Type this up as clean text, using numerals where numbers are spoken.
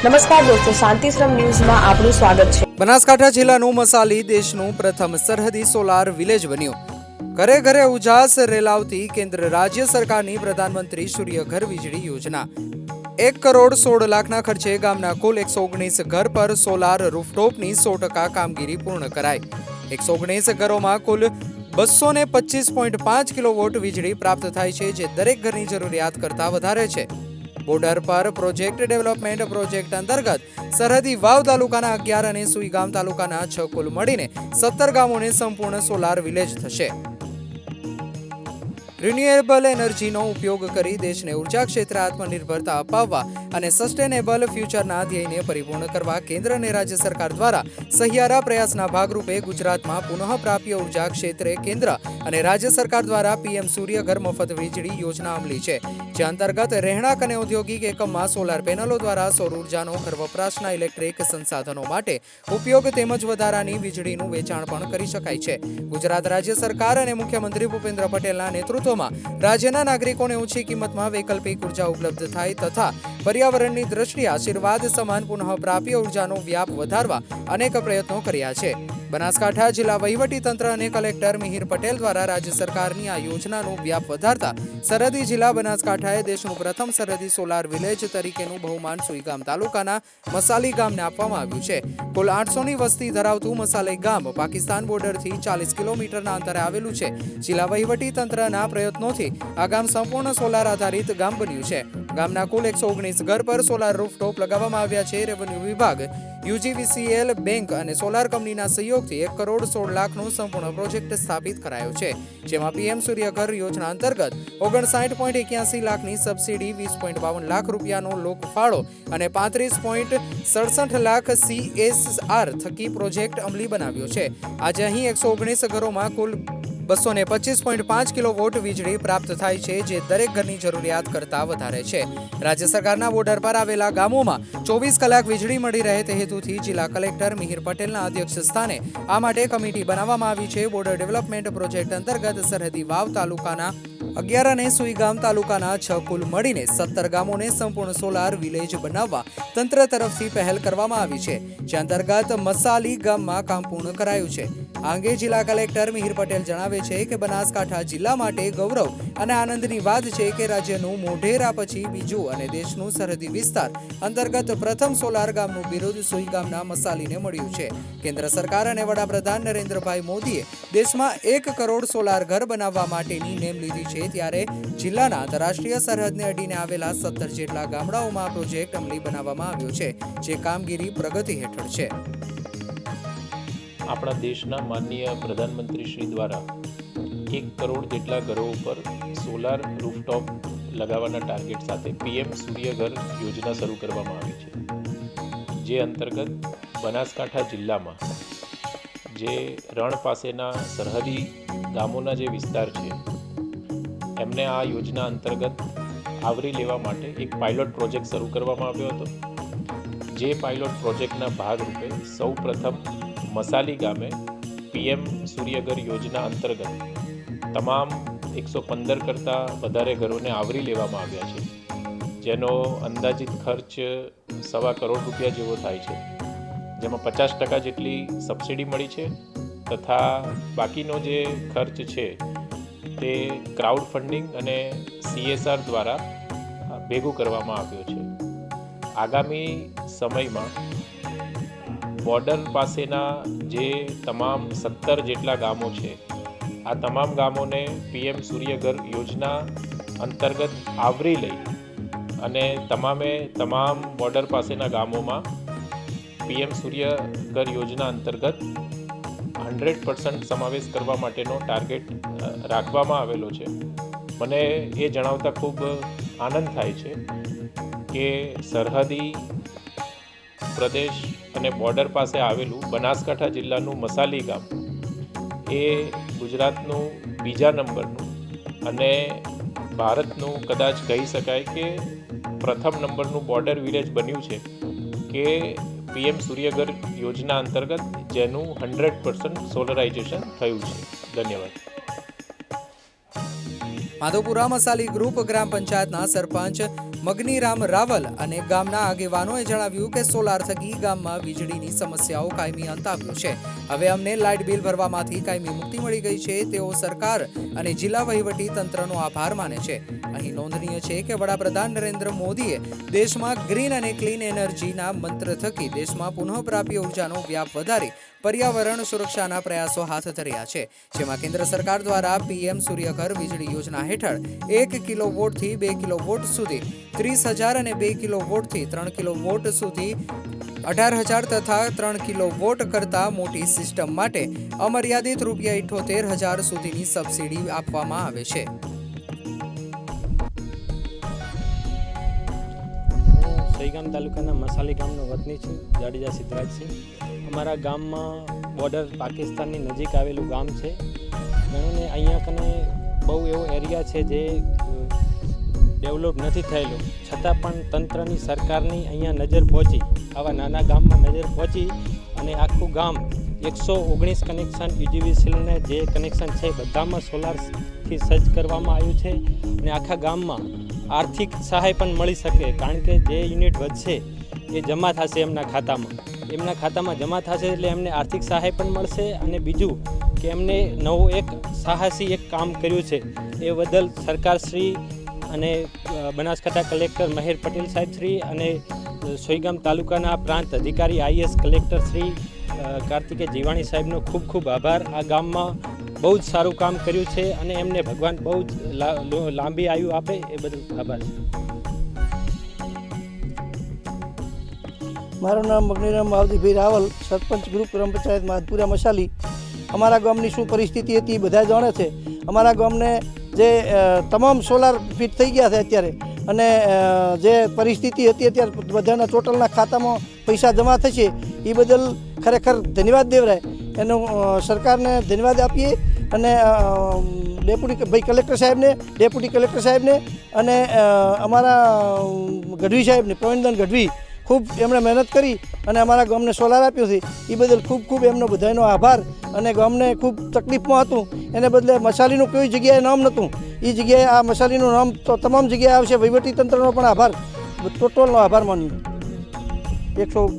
નમસ્કાર દોસ્તો, શાંતિશ્રમ ન્યૂઝમાં આપનું સ્વાગત છે। બનાસકાંઠા જિલ્લાનું મસાલી દેશનું પ્રથમ સરહદી સોલાર વિલેજ બન્યું। ઘરે ઘરે ઉજાસ રેલાવતી કેન્દ્ર રાજ્ય સરકારની પ્રધાનમંત્રી સૂર્યઘર વીજળી યોજના। 1 કરોડ 16 લાખના ખર્ચે ગામના કુલ 119 ઘર પર સોલાર રૂફટોપની 100% કામગીરી પૂર્ણ કરાઈ। 119 ઘરોમાં કુલ 225.5 કિલોવોટ વીજળી પ્રાપ્ત થાય છે, જે દરેક ઘરની જરૂરિયાત કરતાં વધારે છે। બોર્ડર પર પ્રોજેક્ટ ડેવલપમેન્ટ પ્રોજેક્ટ અંતર્ગત સરહદી વાવ તાલુકાના 11 અને સુઈગામ તાલુકાના 6 કુલ મળીને 17 ગામોને સંપૂર્ણ સોલાર વિલેજ થશે। રિન્યુએબલ એનર્જીનો ઉપયોગ કરી દેશને ઉર્જા ક્ષેત્રે આત્મનિર્ભરતા અપાવવા અને સસ્ટેનેબલ ફ્યુચરના ધ્યેયને પરિપૂર્ણ કરવા કેન્દ્ર અને રાજ્ય સરકાર દ્વારા સહિયારા પ્રયાસના ભાગરૂપે ગુજરાતમાં પુનઃપ્રાપ્ય ઉર્જા ક્ષેત્રે કેન્દ્ર અને રાજ્ય સરકાર દ્વારા પીએમ સૂર્યઘર મફત વીજળી યોજના અમલી છે, જે અંતર્ગત રહેણાંક અને ઔદ્યોગિક એકમમાં સોલાર પેનલો દ્વારા સૌર ઉર્જાનો ઘર વપરાશના ઇલેક્ટ્રિક સંસાધનો માટે ઉપયોગ તેમજ વધારાની વીજળીનું વેચાણ પણ કરી શકાય છે। ગુજરાત રાજ્ય સરકાર અને મુખ્યમંત્રી ભૂપેન્દ્ર પટેલના નેતૃત્વમાં રાજ્યના નાગરિકોને ઓછી કિંમતમાં વૈકલ્પિક ઉર્જા ઉપલબ્ધ થાય તથા પર્યાવરણની દ્રષ્ટિએ આશીર્વાદ સમાન પુનઃપ્રાપ્ય ઉર્જાનો વ્યાપ વધારવા અનેક પ્રયત્નો કર્યા છે। બનાસકાંઠા જિલ્લા વહીવટીતંત્ર અને કલેક્ટર મિહિર પટેલ દ્વારા રાજ્ય સરકારની આ યોજનાનો વ્યાપ વધારતા સરહદી જિલ્લા બનાસકાંઠાએ દેશનું પ્રથમ સરહદી સોલાર વિલેજ તરીકેનું બહુમાન સુઈગામ તાલુકાના મસાલી ગામને આપવામાં આવ્યું છે। કુલ 800ની વસ્તી ધરાવતું મસાલી ગામ પાકિસ્તાન બોર્ડરથી 40 કિલોમીટરના અંતરે આવેલું છે। જિલ્લા વહીવટીતંત્રના પ્રયત્નોથી આ ગામ સંપૂર્ણ સોલાર આધારિત ગામ બન્યું છે। ગામના કુલ 119 ઘર પર સોલાર રૂફટોપ લગાવવામાં આવ્યા છે। રેવન્યુ વિભાગ, યુજીવીસીએલ બેંક અને સોલાર કંપનીના સહયોગથી 1 કરોડ 16 લાખનો સંપૂર્ણ પ્રોજેક્ટ સ્થાપિત કરાયો છે, જેમાં પીએમ સૂર્યઘર યોજના અંતર્ગત 59.81 લાખની સબસિડી, 20.52 લાખ રૂપિયાનો લોકફાળો અને 35.67 લાખ CSR થકી પ્રોજેક્ટ અમલી બનાવ્યો છે। આજે અહીં 119 ઘરોમાં કુલ 225.5 કિલોવોટ વીજળી પ્રાપ્ત થાય છે, જે દરેક ઘરની જરૂરિયાત કરતાં વધારે છે। રાજ્ય સરકારના બોર્ડર પર આવેલા ગામોમાં 24 કલાક વીજળી મળી રહે તે હેતુથી જિલ્લા કલેક્ટર મિહિર પટેલના અધ્યક્ષ સ્થાને આ માટે કમિટી બનાવવામાં આવી છે। બોર્ડર ડેવલપમેન્ટ પ્રોજેક્ટ અંતર્ગત સરહદી વાવ તાલુકાના 11 અને સુઈગામ તાલુકાના 6 કુલ મળીને 17 ગામોને સંપૂર્ણ સોલાર વિલેજ બનાવવા તંત્ર તરફથી પહેલ કરવામાં આવી છે, જે અંતર્ગત મસાલી ગામમાં કામ પૂર્ણ કરાયું છે। આ અંગે જિલ્લા કલેક્ટર મિહિર પટેલ જણાવે છે કે બનાસકાંઠા જિલ્લા માટે ગૌરવ અને આનંદની વાત છે કે રાજ્યનું મોઢેરા પછી બીજું અને દેશનું સરહદી વિસ્તાર અંતર્ગત પ્રથમ સોલાર ગામનું બિરુદ સુઈગામના મસાલીને મળ્યું છે। કેન્દ્ર સરકાર અને વડાપ્રધાન નરેન્દ્રભાઈ મોદીએ દેશમાં 1 કરોડ સોલાર ઘર બનાવવા માટેની નેમ લીધી છે, ત્યારે જિલ્લાના આંતરરાષ્ટ્રીય સરહદને અડીને આવેલા 17 જેટલા ગામડાઓમાં પ્રોજેક્ટ અમલી બનાવવામાં આવ્યો છે, જે કામગીરી પ્રગતિ હેઠળ છે। આપણા દેશના માનનીય પ્રધાનમંત્રી શ્રી દ્વારા 1 કરોડ જેટલા ઘરો ઉપર સોલાર રૂફટોપ લગાવવાના ટાર્ગેટ સાથે પીએમ સૂર્યઘર યોજના શરૂ કરવામાં આવી છે, જે અંતર્ગત બનાસકાંઠા જિલ્લામાં જે રણ પાસેના સરહદી ગામોના જે વિસ્તાર છે એમને આ યોજના અંતર્ગત આવરી લેવા માટે એક પાયલોટ પ્રોજેક્ટ શરૂ કરવામાં આવ્યો હતો। જે પાયલોટ પ્રોજેક્ટના ભાગરૂપે સૌ પ્રથમ મસાલી ગામે પીએમ સૂર્યઘર યોજના અંતર્ગત તમામ 115 કરતાં વધારે ઘરોને આવરી લેવામાં આવ્યા છે, જેનો અંદાજિત ખર્ચ ₹1.25 કરોડ જેવો થાય છે, જેમાં 50% જેટલી સબસિડી મળી છે તથા બાકીનો જે ખર્ચ છે તે ક્રાઉડ ફંડિંગ અને CSR દ્વારા ભેગું કરવામાં આવ્યો છે। આગામી સમયમાં બોર્ડર પાસેના જે તમામ 17 જેટલા ગામો છે આ તમામ ગામોને પીએમ સૂર્યઘર યોજના અંતર્ગત આવરી લઈ અને તમામ બોર્ડર પાસેના ગામોમાં પીએમ સૂર્યઘર યોજના અંતર્ગત 100% સમાવેશ કરવા માટેનો ટાર્ગેટ રાખવામાં આવેલો છે। મને એ જણાવતા ખૂબ આનંદ થાય છે કે સરહદી પ્રદેશ અને બોર્ડર પાસે આવેલું બનાસકાંઠા જિલ્લાનું મસાલી ગામ એ ગુજરાતનું બીજા નંબરનું અને ભારતનું કદાચ કહી શકાય કે પ્રથમ નંબરનું બોર્ડર વિલેજ બન્યું છે કે પીએમ સૂર્યઘર યોજના અંતર્ગત જેનું 100% સોલરાઇઝેશન થયું છે। ધન્યવાદ। માધવપુરા મસાલી ગ્રુપ ગ્રામ પંચાયતના સરપંચ મગનીરામ રાવલ અને ગામના આગેવાનોએ જણાવ્યું કે સોલાર થકી ગામમાં વીજળીની સમસ્યાઓ કાયમી અંત આવ્યો છે. હવે અમને લાઇટ બિલ ભરવામાંથી કાયમી મુક્તિ મળી ગઈ છે. તેઓ સરકાર અને જિલ્લા વહીવટી તંત્રનો આભાર માને છે. અહીં નોંધનીય છે કે વડાપ્રધાન નરેન્દ્ર મોદીએ દેશમાં ગ્રીન અને ક્લીન એનર્જીના મંત્ર થકી દેશમાં પુનઃપ્રાપ્ય ઉર્જાનો વ્યાપ વધારી પર્યાવરણ સુરક્ષાના પ્રયાસો હાથ ધર્યા છે, જેમાં કેન્દ્ર સરકાર દ્વારા પીએમ સૂર્યઘર વીજળી યોજના હેઠળ 1 કિલોવોટથી 2 કિલોવોટ સુધી, 30,000 અને 2 કિલોવોટથી 3 કિલોવોટ સુધી 18,000 તથા 3 કિલોવોટ કરતાં મોટી સિસ્ટમ માટે અમર્યાદિત ₹78,000 સુધીની સબસિડી આપવામાં આવે છે. સોઈગામ તાલુકાના મસાલી ગામનો વતની છું, જાડેજા સિદ્ધરાજસિંહ. અમારા ગામમાં બોર્ડર પાકિસ્તાનની નજીક આવેલું ગામ છે. ઘણુંને અહીંયા કને બહુ એવો એરિયા છે જે ડેવલપ નથી થયેલું, છતાં પણ તંત્રની સરકારની અહીંયા નજર પહોંચી, આવા નાના ગામમાં નજર પહોંચી અને આખું ગામ 119 કનેક્શન યુજીવીસીએલને જે કનેક્શન છે બધામાં સોલારથી સજ્જ કરવામાં આવ્યું છે. અને આખા ગામમાં આર્થિક સહાય પણ મળી શકે, કારણ કે જે યુનિટ વધશે એ જમા થશે એમના ખાતામાં જમા થશે એટલે એમને આર્થિક સહાય પણ મળશે. અને બીજું કે એમને નવું એક સાહસી એક કામ કર્યું છે એ બદલ સરકારશ્રી અને બનાસકાંઠા કલેક્ટર મહેર પટેલ સાહેબશ્રી અને સોઈગામ તાલુકાના પ્રાંત અધિકારી IAS કલેક્ટર શ્રી કાર્તિકે જીવાણી સાહેબનો ખૂબ ખૂબ આભાર. આ ગામમાં બહુ જ સારું કામ કર્યું છે અને એમને ભગવાન બહુ જ લાંબી આયુ આપે એ બદલ આભાર. મારું નામ મગનીરામ માવજીભાઈ રાવલ, સરપંચ ગ્રુપ ગ્રામ પંચાયત માધપુરા મસાલી. અમારા ગામની શું પરિસ્થિતિ હતી એ બધા જાણે છે. અમારા ગામને જે તમામ સોલાર ફિટ થઈ ગયા છે અત્યારે, અને જે પરિસ્થિતિ હતી અત્યારે બધાના ટોટલના ખાતામાં પૈસા જમા થશે એ બદલ ખરેખર ધન્યવાદ દેવરાય. એનો સરકારને ધન્યવાદ આપીએ અને ડેપ્યુટી કલેક્ટર સાહેબને અને અમારા ગઢવી સાહેબને, પ્રવીણદાન ગઢવી, ખૂબ એમણે મહેનત કરી અને અમારા ગામને સોલાર આપ્યો છે એ બદલ ખૂબ ખૂબ એમનો બધાનો આભાર. અને ગામને ખૂબ તકલીફમાં હતું એને બદલે મસાલીનું કોઈ જગ્યાએ નામ નહોતું, એ જગ્યાએ આ મસાલીનું નામ તો તમામ જગ્યાએ આવશે. વહીવટી તંત્રનો પણ આભાર, ટોટલનો આભાર માન્યો. 100